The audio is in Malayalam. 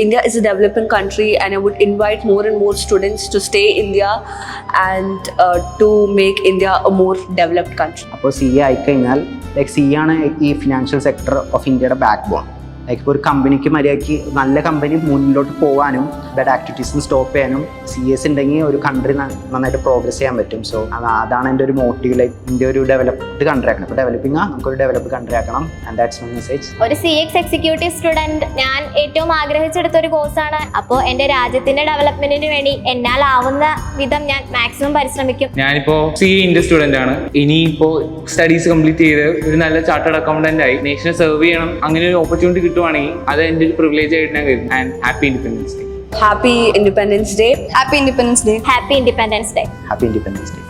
India is a developing country, and I would invite more and more students to stay in India and to make India a more developed country. അപ്പോൾ CA ആയിക്കഴിഞ്ഞാൽ CA ആണ് ഈ ഫിനാൻഷ്യൽ സെക്ടർ ഓഫ് ഇന്ത്യയുടെ ബാക്ക് ബോൺ. ഇപ്പോൾ ഒരു കമ്പനിക്ക് മര്യാദയ്ക്ക് നല്ല കമ്പനി മുന്നിലോട്ട് പോകാനും ബാഡ് ആക്ടിവിറ്റീസിന് സ്റ്റോപ്പ് ചെയ്യാനും CAs ഉണ്ടെങ്കിൽ ഒരു കൺട്രി നന്നായിട്ട് പ്രോഗ്രസ് ചെയ്യാൻ പറ്റും. സോ അതാണ് എൻ്റെ ഒരു മോട്ടീവ്. ലൈക്ക് ഇന്ത്യ ഒരു ഡെവലപ്ഡ് കൺട്രി ആക്കണം. ഇപ്പോൾ ഡെവലപ്പിംഗ് നമുക്കൊരു ഡെവലപ്ഡ് കൺട്രി ആക്കണം. And that's my message. ഒരു CX എക്സിക്യൂട്ടീവ് സ്റ്റുഡൻറ് ഞാൻ ഏറ്റവും ആഗ്രഹിച്ചെടുത്ത ഒരു കോഴ്സാണ്. അപ്പോൾ എൻ്റെ രാജ്യത്തിൻ്റെ ഡെവലപ്മെന്റിന് വേണ്ടി എന്നാലാവുന്ന വിധം ഞാൻ മാക്സിമം പരിശ്രമിക്കും. ഞാനിപ്പോൾ CA ഇന്ത്യ സ്റ്റുഡൻ്റ് ആണ്. ഇനിയിപ്പോൾ സ്റ്റഡീസ് കംപ്ലീറ്റ് ചെയ്ത് ഒരു നല്ല ചാർട്ടേഡ് അക്കൗണ്ടൻ്റ് ആയി നേഷനെ സെർവ് ചെയ്യണം. അങ്ങനെ ഒരു ഓപ്പർച്യൂണിറ്റി കിട്ടുവാണെങ്കിൽ അത് എൻ്റെ ഒരു പ്രിവിലേജ് ആയിട്ട് ഞാൻ കരുതുന്നു. And happy independence day. Happy Independence Day. Happy Independence Day. Happy Independence Day. Happy Independence Day.